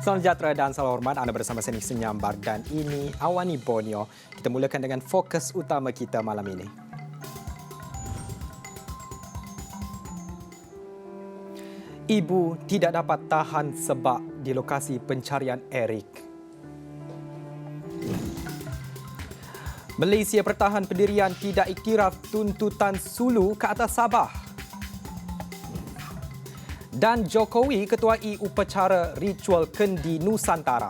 Salam sejahtera dan salam hormat. Anda bersama saya Senyambar dan ini Awani Borneo. Kita mulakan dengan fokus utama kita malam ini. Ibu tidak dapat tahan sebab di lokasi pencarian Eric. Malaysia pertahan pendirian tidak iktiraf tuntutan Sulu ke atas Sabah. Dan Jokowi ketuai upacara ritual Kendi Nusantara.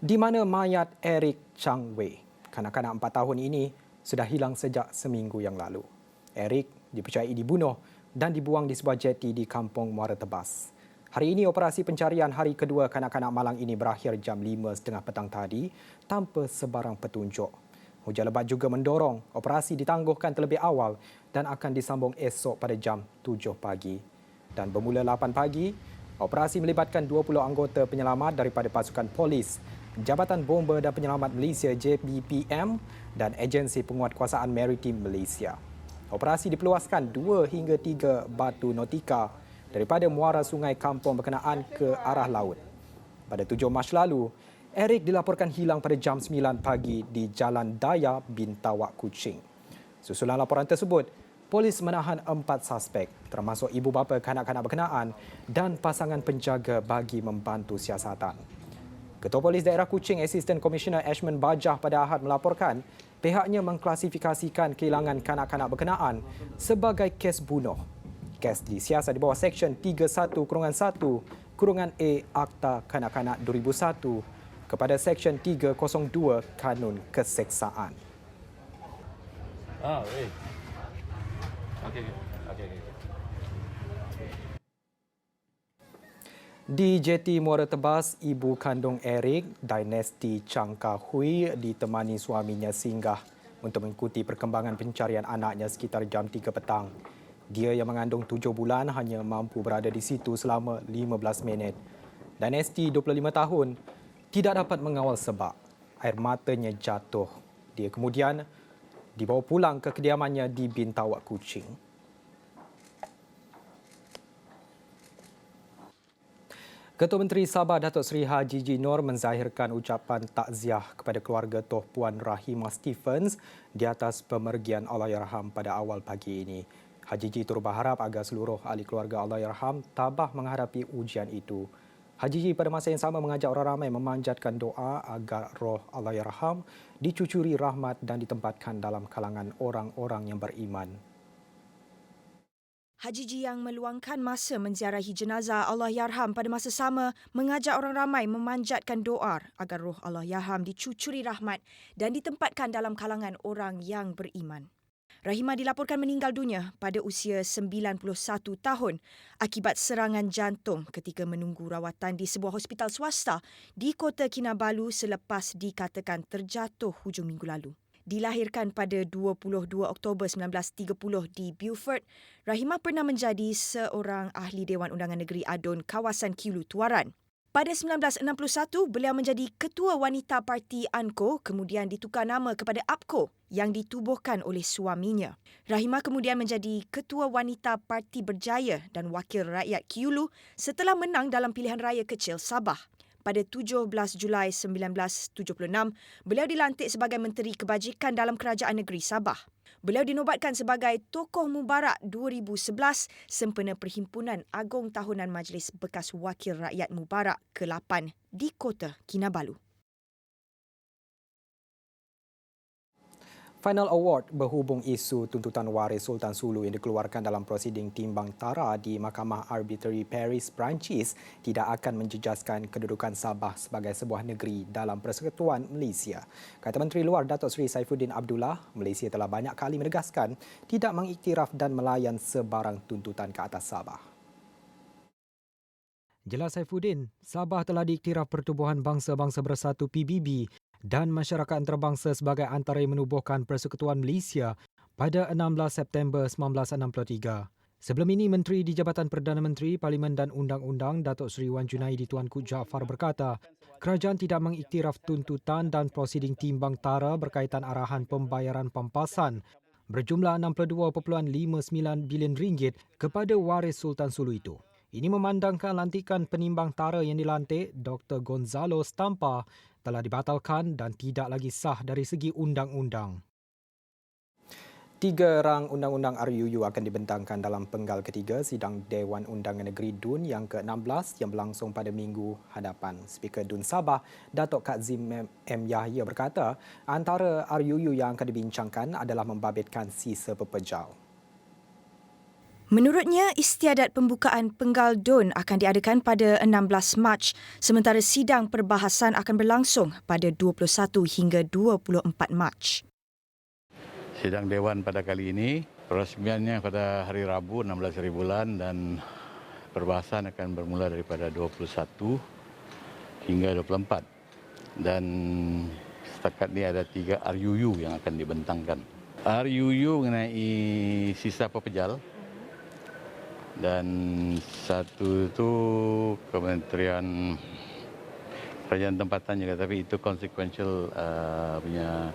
Di mana mayat Eric Chang Wei? Kanak-kanak 4 tahun ini sudah hilang sejak seminggu yang lalu. Eric dipercayai dibunuh dan dibuang di sebuah jeti di Kampung Muara Tebas. Hari ini operasi pencarian hari kedua kanak-kanak malang ini berakhir jam 5.30 petang tadi tanpa sebarang petunjuk. Hujan lebat juga mendorong operasi ditangguhkan terlebih awal dan akan disambung esok pada jam 7 pagi. Dan bermula 8 pagi, operasi melibatkan 20 anggota penyelamat daripada pasukan polis, Jabatan Bomba dan Penyelamat Malaysia JBPM dan Agensi Penguatkuasaan Maritim Malaysia. Operasi diperluaskan 2 hingga 3 batu nautika daripada muara sungai kampung berkenaan ke arah laut. Pada 7 Mac lalu, Eric dilaporkan hilang pada jam 9 pagi di Jalan Daya bin Tawak Kuching. Susulan laporan tersebut, polis menahan 4 suspek termasuk ibu bapa kanak-kanak berkenaan dan pasangan penjaga bagi membantu siasatan. Ketua Polis Daerah Kuching, Assistant Commissioner Ashman Bajah pada Ahad melaporkan pihaknya mengklasifikasikan kehilangan kanak-kanak berkenaan sebagai kes bunuh. Kes disiasat di bawah Seksyen 31-1-A Akta Kanak-Kanak 2001 kepada Seksyen 302 Kanun Keseksaan. Okey. Di jeti Muara Tebas, ibu kandung Eric, Dynasty Chang Kah Hui, ditemani suaminya singgah untuk mengikuti perkembangan pencarian anaknya sekitar jam 3 petang. Dia yang mengandung 7 bulan hanya mampu berada di situ selama 15 minit. Dynasty, 25 tahun, tidak dapat mengawal sebab air matanya jatuh. Dia kemudian dibawa pulang ke kediamannya di Bintawak Kuching. Ketua Menteri Sabah Datuk Seri Haji G. Noor menzahirkan ucapan takziah kepada keluarga Toh Puan Rahimah Stephens di atas pemergian Allahyarham pada awal pagi ini. Haji G. turut berharap agar seluruh ahli keluarga Allahyarham tabah menghadapi ujian itu. Haji G pada masa yang sama mengajak orang ramai memanjatkan doa agar roh Allahyarham dicucuri rahmat dan ditempatkan dalam kalangan orang-orang yang beriman. Haji G yang meluangkan masa menziarahi jenazah Allahyarham pada masa sama mengajak orang ramai memanjatkan doa agar roh Allahyarham dicucuri rahmat dan ditempatkan dalam kalangan orang yang beriman. Rahimah dilaporkan meninggal dunia pada usia 91 tahun akibat serangan jantung ketika menunggu rawatan di sebuah hospital swasta di Kota Kinabalu selepas dikatakan terjatuh hujung minggu lalu. Dilahirkan pada 22 Oktober 1930 di Beaufort, Rahimah pernah menjadi seorang ahli Dewan Undangan Negeri Adun kawasan Kiulu Tuaran. Pada 1961, beliau menjadi Ketua Wanita Parti ANCO kemudian ditukar nama kepada APCO yang ditubuhkan oleh suaminya. Rahimah kemudian menjadi Ketua Wanita Parti Berjaya dan Wakil Rakyat Kiulu setelah menang dalam pilihan raya kecil Sabah. Pada 17 Julai 1976, beliau dilantik sebagai Menteri Kebajikan dalam Kerajaan Negeri Sabah. Beliau dinobatkan sebagai Tokoh Mubarak 2011 sempena Perhimpunan Agung Tahunan Majlis Bekas Wakil Rakyat Mubarak ke-8 di Kota Kinabalu. Final Award berhubung isu tuntutan waris Sultan Sulu yang dikeluarkan dalam prosiding timbang tara di Mahkamah Arbitrary Paris, Perancis tidak akan menjejaskan kedudukan Sabah sebagai sebuah negeri dalam Persekutuan Malaysia. Kata Menteri Luar Datuk Seri Saifuddin Abdullah, Malaysia telah banyak kali menegaskan tidak mengiktiraf dan melayan sebarang tuntutan ke atas Sabah. Jelas Saifuddin, Sabah telah diiktiraf Pertubuhan Bangsa-Bangsa Bersatu PBB dan masyarakat antarabangsa sebagai antara yang menubuhkan Persekutuan Malaysia pada 16 September 1963. Sebelum ini, Menteri di Jabatan Perdana Menteri, Parlimen dan Undang-Undang Datuk Seri Wan Junaidi Tuanku Jaafar berkata, kerajaan tidak mengiktiraf tuntutan dan prosiding timbang tara berkaitan arahan pembayaran pampasan berjumlah 62.59 bilion ringgit kepada waris Sultan Sulu itu. Ini memandangkan lantikan penimbang tara yang dilantik, Dr. Gonzalo Stampa, telah dibatalkan dan tidak lagi sah dari segi undang-undang. 3 rang undang-undang RUU akan dibentangkan dalam penggal ketiga sidang Dewan Undangan Negeri DUN yang ke-16 yang berlangsung pada minggu hadapan. Speaker DUN Sabah, Datuk Kazim M. Yahya berkata, antara RUU yang akan dibincangkan adalah membabitkan sisa pepejal. Menurutnya, istiadat pembukaan penggal DUN akan diadakan pada 16 Mac, sementara sidang perbahasan akan berlangsung pada 21 hingga 24 Mac. Sidang Dewan pada kali ini, perasmiannya pada hari Rabu 16 hari bulan dan perbahasan akan bermula daripada 21 hingga 24. Dan setakat ini ada 3 RUU yang akan dibentangkan. RUU mengenai sisa pepejal dan satu itu Kementerian Kerajaan Tempatan juga, tapi itu consequential punya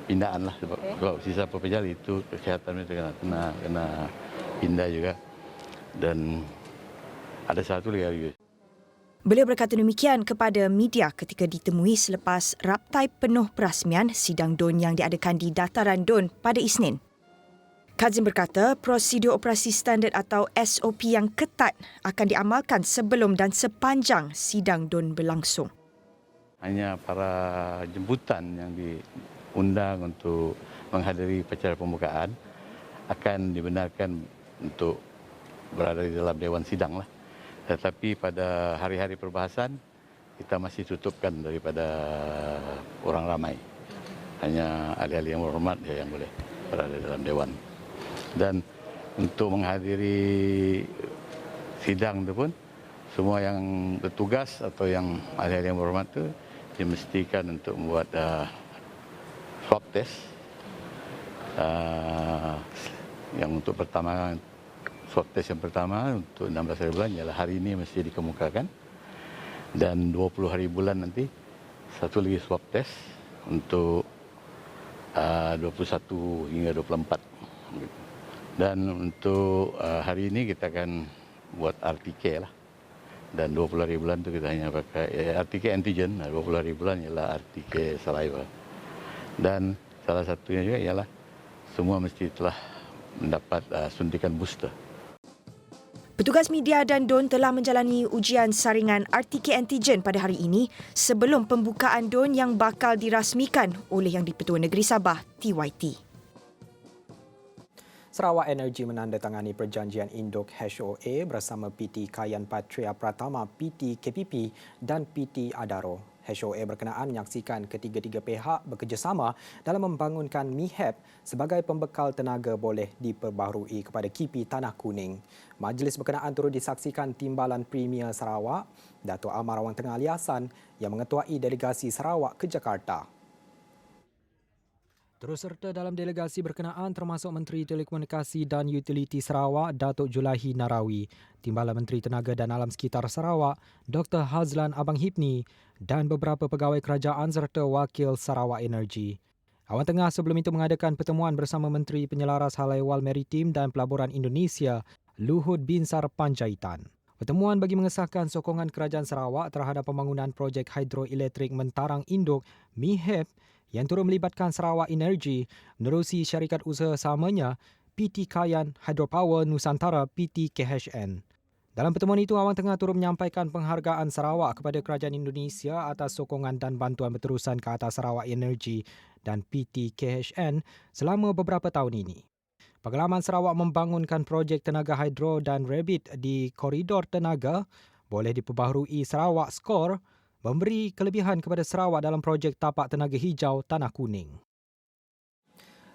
pindaan lah. Sebab kalau sisa pepejal itu kesehatan itu kena pindah juga. Dan ada satu lagi RUU. Beliau berkata demikian kepada media ketika ditemui selepas raptai penuh perasmian sidang DUN yang diadakan di Dataran DUN pada Isnin. Kazim berkata prosedur operasi standard atau SOP yang ketat akan diamalkan sebelum dan sepanjang sidang DUN berlangsung. Hanya para jemputan yang diundang untuk menghadiri acara pembukaan akan dibenarkan untuk berada di dalam Dewan Sidang lah. Tetapi pada hari-hari perbahasan kita masih tutupkan daripada orang ramai. Hanya ahli-ahli yang berhormat dia yang boleh berada dalam Dewan. Dan untuk menghadiri sidang itu pun semua yang bertugas atau yang ahli-ahli yang berhormat itu dimestikan untuk membuat swab test yang untuk pertama. Swab test yang pertama untuk 16 hari bulan ialah hari ini mesti dikemukakan. Dan 20 hari bulan nanti satu lagi swab test untuk 21 hingga 24. Dan untuk hari ini kita akan buat RTK lah. Dan 20 hari bulan itu kita hanya pakai RTK antigen. 20 hari bulan ialah RTK saliva. Dan salah satunya juga ialah semua mesti telah mendapat suntikan booster. Petugas media dan DUN telah menjalani ujian saringan RTK antigen pada hari ini sebelum pembukaan DUN yang bakal dirasmikan oleh Yang di-Pertua Negeri Sabah, TYT. Sarawak Energy menandatangani perjanjian induk HOA bersama PT Kayan Patria Pratama, PT KPP dan PT Adaro. HOA berkenaan menyaksikan ketiga-tiga pihak bekerjasama dalam membangunkan MIHEP sebagai pembekal tenaga boleh diperbaharui kepada KIPI Tanah Kuning. Majlis berkenaan turut disaksikan Timbalan Premier Sarawak, Datuk Amar Awang Tengah Aliasan yang mengetuai delegasi Sarawak ke Jakarta. Terus serta dalam delegasi berkenaan termasuk Menteri Telekomunikasi dan Utiliti Sarawak, Datuk Julahi Narawi, Timbalan Menteri Tenaga dan Alam Sekitar Sarawak, Dr. Hazlan Abang Hipni dan beberapa pegawai kerajaan serta wakil Sarawak Energy. Awang Tengah sebelum itu mengadakan pertemuan bersama Menteri Penyelaras Hal Ehwal Maritim dan Pelaburan Indonesia, Luhut Binsar Panjaitan. Pertemuan bagi mengesahkan sokongan kerajaan Sarawak terhadap pembangunan projek hidroelektrik Mentarang Induk, MIHEP, yang turut melibatkan Sarawak Energy menerusi syarikat usaha samanya PT Kayan Hydropower Nusantara PT KHN. Dalam pertemuan itu, Awang Tengah turut menyampaikan penghargaan Sarawak kepada kerajaan Indonesia atas sokongan dan bantuan berterusan ke atas Sarawak Energy dan PT KHN selama beberapa tahun ini. Pengalaman Sarawak membangunkan projek tenaga hidro dan rebit di koridor tenaga boleh diperbaharui Sarawak skor memberi kelebihan kepada Sarawak dalam projek tapak tenaga hijau Tanah Kuning.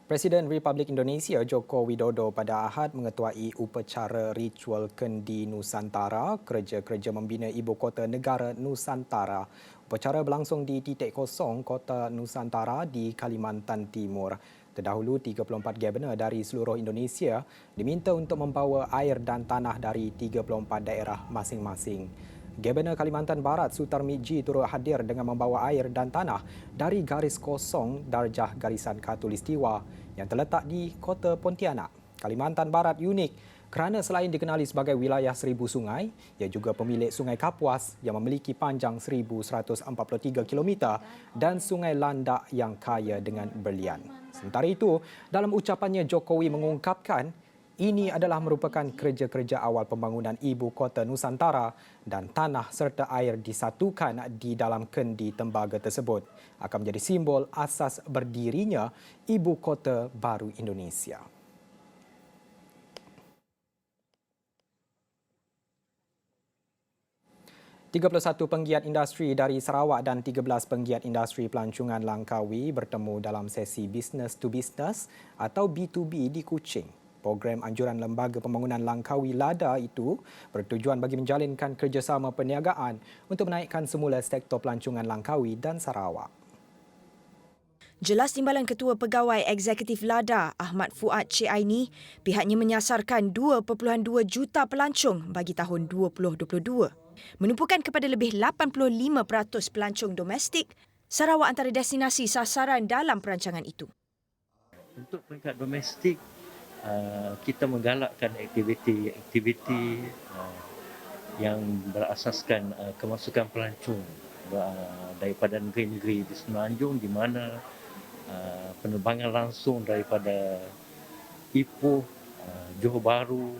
Presiden Republik Indonesia Joko Widodo pada Ahad mengetuai upacara ritual Kendi Nusantara, kerja-kerja membina Ibu Kota Negara Nusantara. Upacara berlangsung di titik kosong Kota Nusantara di Kalimantan Timur. Terdahulu 34 gabenor dari seluruh Indonesia diminta untuk membawa air dan tanah dari 34 daerah masing-masing. Gabenor Kalimantan Barat Sutarmiji turut hadir dengan membawa air dan tanah dari garis kosong darjah garisan khatulistiwa yang terletak di Kota Pontianak. Kalimantan Barat unik kerana selain dikenali sebagai wilayah seribu sungai, ia juga pemilik Sungai Kapuas yang memiliki panjang 1,143 km dan Sungai Landak yang kaya dengan berlian. Sementara itu, dalam ucapannya Jokowi mengungkapkan ini adalah merupakan kerja-kerja awal pembangunan ibu kota Nusantara dan tanah serta air disatukan di dalam kendi tembaga tersebut akan menjadi simbol asas berdirinya ibu kota baru Indonesia. 31 penggiat industri dari Sarawak dan 13 penggiat industri pelancongan Langkawi bertemu dalam sesi Business to Business atau B2B di Kuching. Program anjuran Lembaga Pembangunan Langkawi LADA itu bertujuan bagi menjalinkan kerjasama perniagaan untuk menaikkan semula sektor pelancongan Langkawi dan Sarawak. Jelas Timbalan Ketua Pegawai Eksekutif LADA, Ahmad Fuad Cik Aini, pihaknya menyasarkan 2.2 juta pelancong bagi tahun 2022. Menumpukan kepada lebih 85% pelancong domestik, Sarawak antara destinasi sasaran dalam perancangan itu. Untuk peringkat domestik, kita menggalakkan aktiviti yang berasaskan kemasukan pelancong daripada negeri-negeri di Semenanjung di mana penerbangan langsung daripada Ipoh, Johor Bahru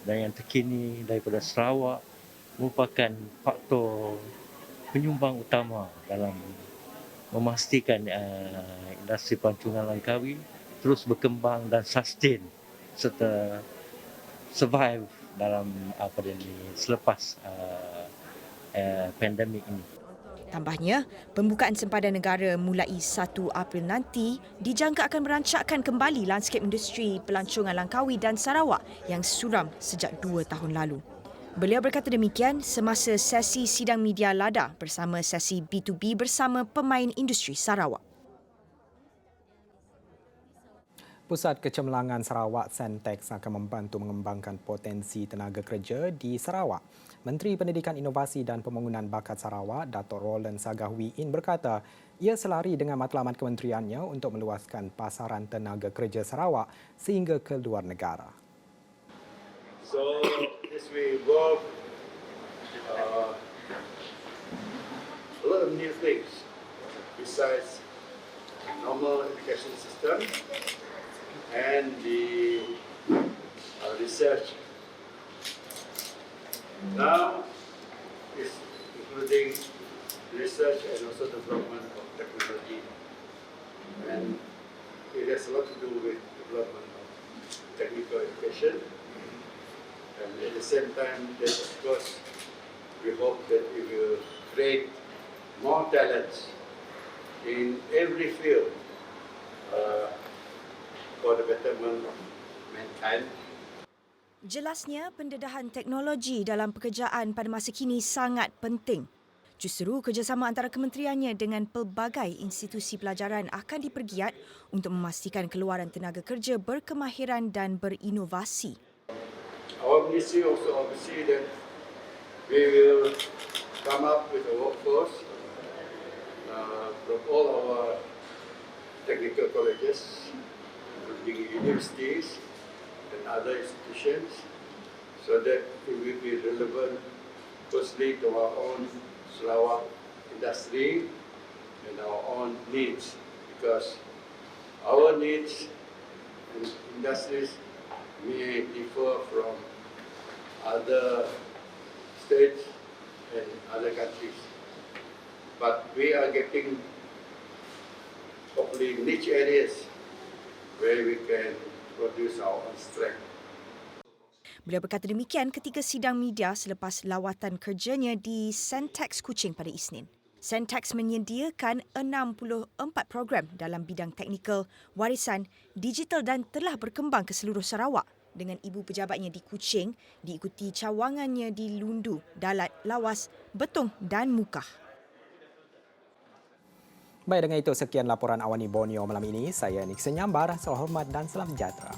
dan yang terkini daripada Sarawak merupakan faktor penyumbang utama dalam memastikan industri pelancongan Langkawi terus berkembang dan sustain serta survive dalam selepas pandemik ini. Tambahnya, pembukaan sempadan negara mulai 1 April nanti dijangka akan merancakkan kembali lanskip industri pelancongan Langkawi dan Sarawak yang suram sejak 2 tahun lalu. Beliau berkata demikian semasa sesi sidang media LADA bersama sesi B2B bersama pemain industri Sarawak. Pusat Kecemerlangan Sarawak Sentex akan membantu mengembangkan potensi tenaga kerja di Sarawak. Menteri Pendidikan Inovasi dan Pembangunan Bakat Sarawak, Dato' Roland Sagahwiin berkata ia selari dengan matlamat kementeriannya untuk meluaskan pasaran tenaga kerja Sarawak sehingga ke luar negara. So this will involve a lot of new things besides normal education system and the research. Now is including research and also development of technology, and it has a lot to do with development of technical education. And at the same time, that of course, we hope that it will create more talents in every field for the betterment of mankind. Jelasnya, pendedahan teknologi dalam pekerjaan pada masa kini sangat penting. Justru kerjasama antara kementeriannya dengan pelbagai institusi pelajaran akan dipergiat untuk memastikan keluaran tenaga kerja berkemahiran dan berinovasi. Our ministry also oversee that we will come up with a workforce from all our technical colleges, including universities and other institutions, so that it will be relevant firstly to our own Sarawak industry and our own needs, because our needs and industries may differ from other states and other countries, but we are getting hopefully niche areas where we can produce our own strength. Beliau berkata demikian ketika sidang media selepas lawatan kerjanya di Sentex Kuching pada Isnin. Sentex menyediakan 64 program dalam bidang teknikal, warisan, digital dan telah berkembang ke seluruh Sarawak dengan ibu pejabatnya di Kuching diikuti cawangannya di Lundu, Dalat, Lawas, Betong dan Mukah. Baik, dengan itu sekian laporan Awani Borneo malam ini. Saya Nixon Nyambar. Salam hormat dan salam sejahtera.